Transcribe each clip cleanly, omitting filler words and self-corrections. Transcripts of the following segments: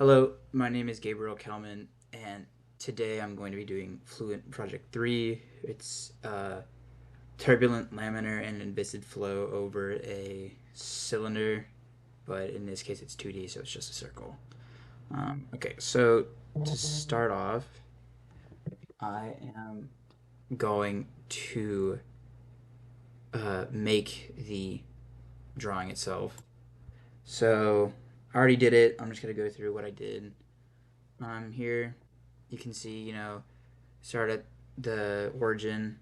Hello, my name is Gabriel Kelman, and today I'm going to be doing Fluent Project 3. It's turbulent laminar and inviscid flow over a cylinder, but in this case it's 2D, so it's just a circle. Okay, so to start off, I am going to make the drawing itself. So I already did it. I'm just going to go through what I did. Here you can see, start at the origin,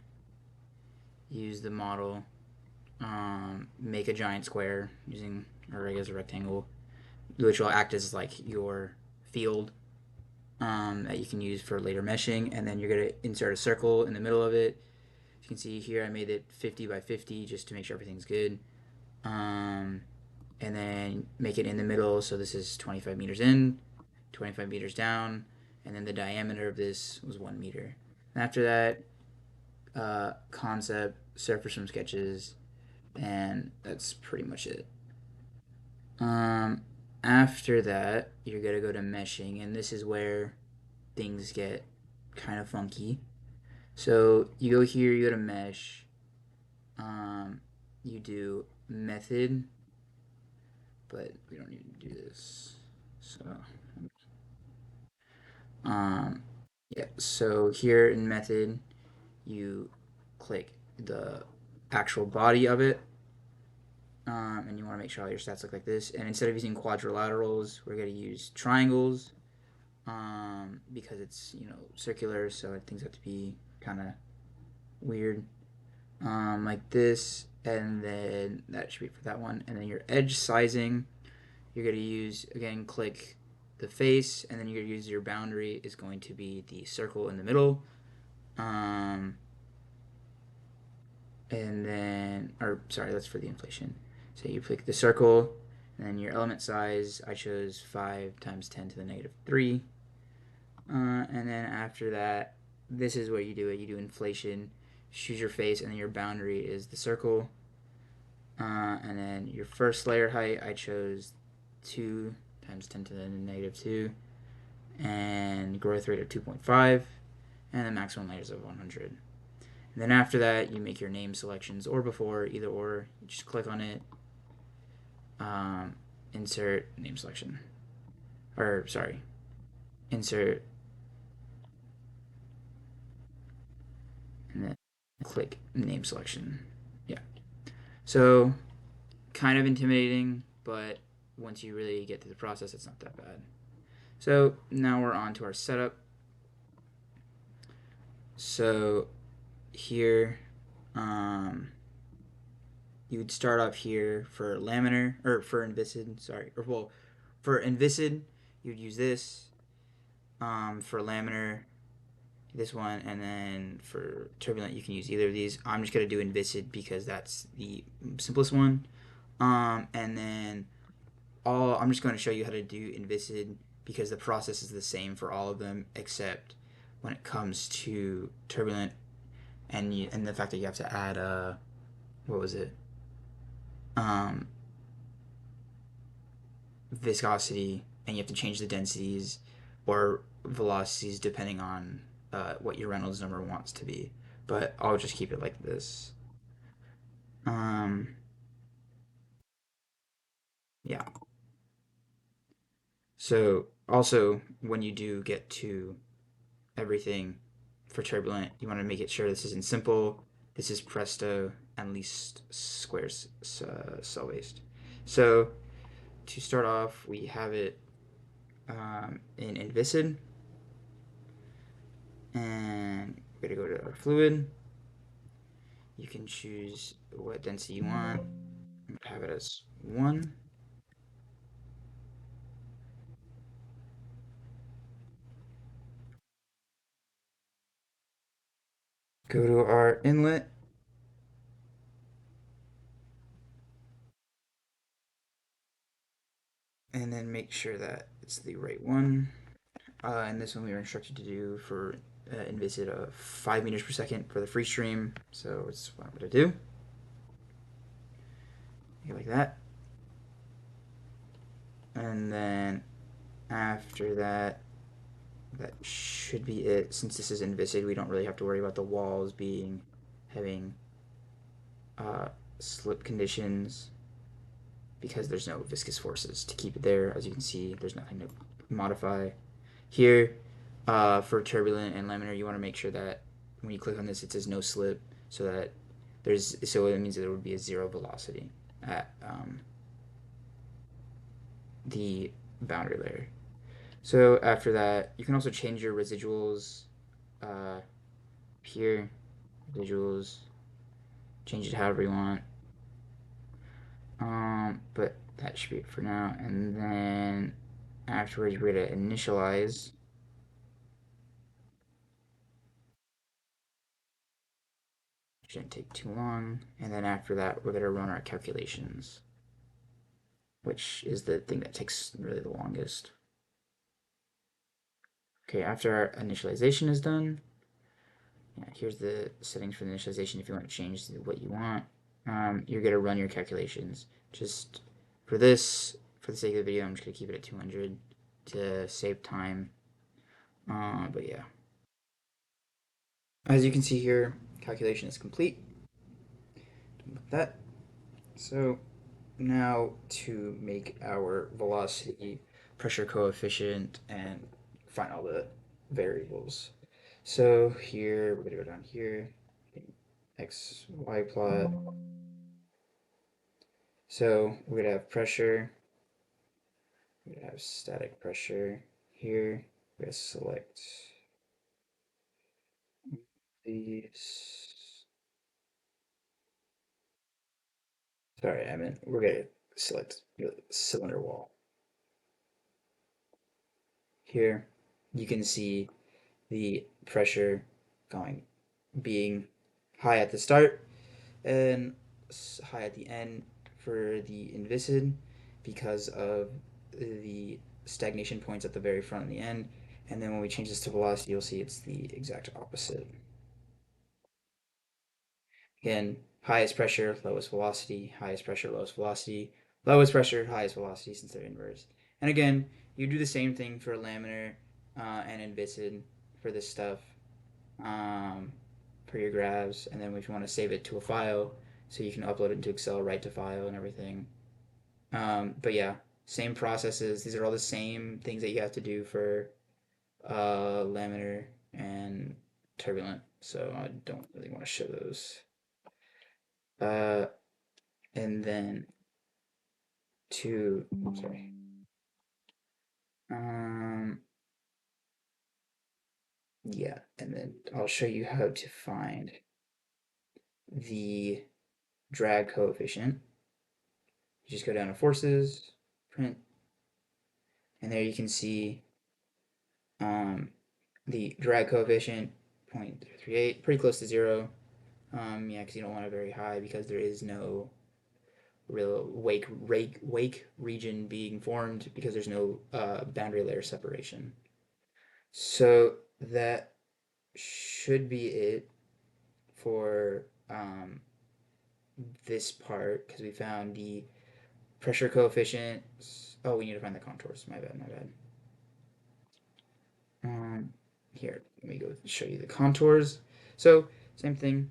use the model, make a giant square using or as a rectangle, which will act as like your field that you can use for later meshing. And then you're going to insert a circle in the middle of it. You can see here I made it 50 by 50 just to make sure everything's good. Um, and then make it in the middle. So this is 25 meters in, 25 meters down, and then the diameter of this was 1 meter. And after that, concept, surface from sketches, and that's pretty much it. Um, After that, you're gonna go to meshing, and this is where things get kind of funky. So you go here, you go to mesh, um, you do method, but we don't need to do this. So, um, yeah. So here in method, you click the actual body of it, and you want to make sure all your stats look like this. And instead of using quadrilaterals, we're going to use triangles because it's circular, so things have to be kind of weird, like this. And then that should be for that one. And then your edge sizing, you're going to use again. Click the face, and then you're going to use your boundary is going to be the circle in the middle. Um, and then, or sorry, that's for the inflation. So you click the circle, and then your element size, I chose 5 times 10 to the negative 3. And then after that, this is what you do. You do inflation, choose your face, and then your boundary is the circle. And then your first layer height, I chose 2 times 10 to the negative 2, and growth rate of 2.5, and the maximum layers of 100. And then after that, you make your name selections, or before, either or. You just click on it, insert name selection. Or, sorry, insert, and then click name selection. Yeah. So, kind of intimidating, but once you really get through the process, it's not that bad. So, now we're on to our setup. So, here, you would start off here for laminar, or for Inviscid, sorry, or well, for Inviscid, you'd use this. For laminar, this one, and then for turbulent, you can use either of these. I'm just gonna do Inviscid because that's the simplest one. And then I'm just going to show you how to do Inviscid because the process is the same for all of them except when it comes to turbulent and the fact that you have to add what was it um, viscosity, and you have to change the densities or velocities depending on what your Reynolds number wants to be. But I'll just keep it like this. Um, yeah. So also when you do get to everything for turbulent, you want to make it sure this isn't simple, this is presto, and least squares cell based. So to start off, we have it in Inviscid, and we're gonna go to our fluid. You can choose what density you want. Have it as 1. Go to our inlet, and then make sure that it's the right one. And this one we were instructed to do for Inviscid 5 meters per second for the free stream. So it's what I'm going to do. Like that. And then after that, that should be it. Since this is Inviscid, we don't really have to worry about the walls having uh, slip conditions because there's no viscous forces to keep it there. As you can see, there's nothing to modify. Here, for turbulent and laminar, you want to make sure that when you click on this, it says no slip, so that so it means that there would be a zero velocity at the boundary layer. So after that, you can also change your residuals uh, here. Residuals, change it however you want. But that should be it for now. And then afterwards, we're gonna initialize. Shouldn't take too long. And then after that, we're gonna run our calculations, which is the thing that takes really the longest. Okay, after our initialization is done, yeah, here's the settings for the initialization if you want to change what you want. You're gonna run your calculations. Just for this, for the sake of the video, I'm just gonna keep it at 200 to save time. But yeah, as you can see here, calculation is complete. That. So now to make our velocity, pressure coefficient, and find all the variables. So here, we're gonna go down here, x, y plot. So we're gonna have pressure, we're gonna have static pressure here. We're gonna select these. Sorry, I meant we're gonna select the cylinder wall. Here, you can see the pressure going being high at the start and high at the end for the Inviscid because of the stagnation points at the very front and the end. And then when we change this to velocity, you'll see it's the exact opposite. Again, highest pressure, lowest velocity, highest pressure, lowest velocity, lowest pressure, highest velocity since they're inverse. And again, you do the same thing for laminar and Inviscid for this stuff. For your graphs, and then if you want to save it to a file, so you can upload it into Excel, write to file, and everything. But yeah, same processes. These are all the same things that you have to do for laminar and turbulent. So I don't really want to show those. Uh, and then sorry. Um, yeah, and then I'll show you how to find the drag coefficient. You just go down to forces, print, and there you can see the drag coefficient 0.38, pretty close to zero. Yeah, because you don't want it very high because there is no real wake region being formed because there's no boundary layer separation. So that should be it for this part because we found the pressure coefficient. Oh, we need to find the contours. My bad, my bad. Here, let me go show you the contours. So, same thing.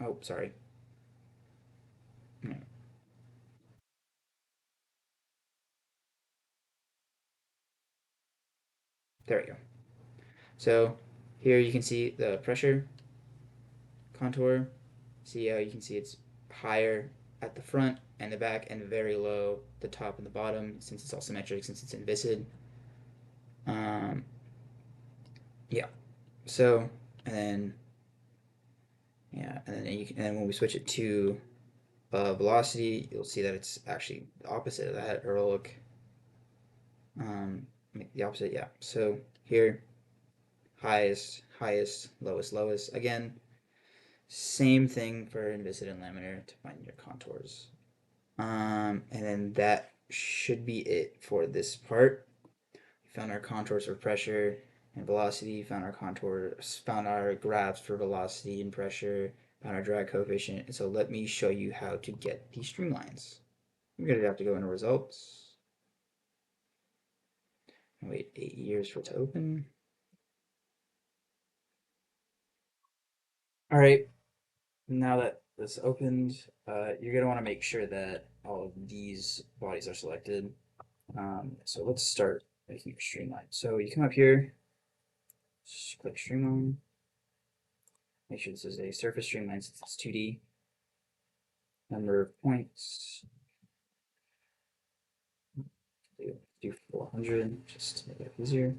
Oh, sorry. There we go. So, here you can see the pressure contour. See how you can see it's higher at the front and the back and very low the top and the bottom since it's all symmetric, since it's Inviscid. Um, yeah. So, and then yeah, and then when we switch it to velocity, you'll see that it's actually the opposite of that. Or look, the opposite. Yeah. So here, highest, highest, lowest, lowest. Again, same thing for Inviscid and laminar to find your contours. And then that should be it for this part. We found our contours for pressure and velocity, found our contours, found our graphs for velocity and pressure, found our drag coefficient. And so let me show you how to get these streamlines. We're going to have to go into results. Wait 8 years for it to open. All right, now that this opened, you're gonna want to make sure that all of these bodies are selected. So let's start making your streamline. So you come up here, just click streamline. Make sure this is a surface streamline since it's 2D. Number of points. Do 400 just to make it easier.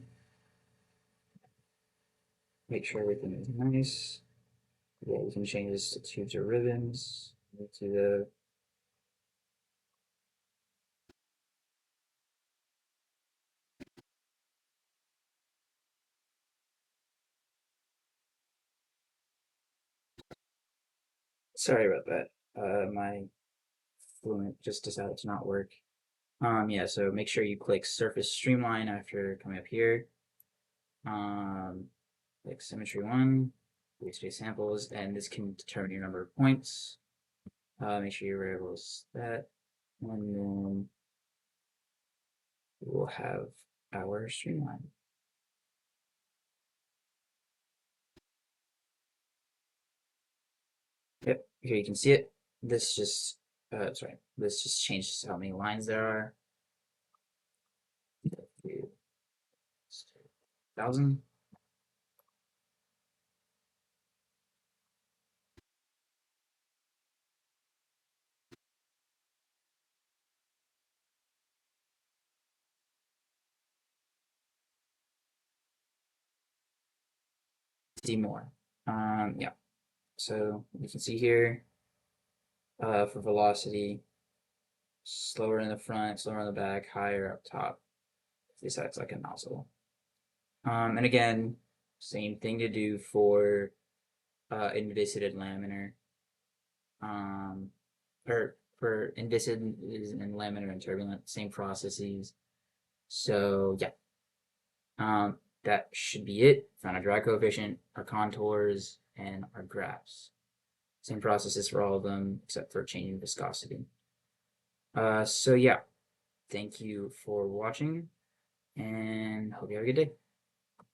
Make sure everything is nice. Yeah, you can change this to tubes or ribbons. To the sorry about that. My Fluent just decided to not work. Yeah, so make sure you click Surface Streamline after coming up here. Click Symmetry 1, space samples, and this can determine your number of points. Make sure your variable is that, and then we'll have our streamline. Yep, here you can see it. This just, this just changes how many lines there are. 1,000. See more. Yeah. So you can see here, for velocity, slower in the front, slower in the back, higher up top. This acts like a nozzle. And again, same thing to do for inviscid laminar. Or for inviscid and laminar and turbulent, same processes. So yeah, that should be it. Found our drag coefficient, our contours, and our graphs. Same processes for all of them except for changing viscosity. So yeah, thank you for watching and hope you have a good day.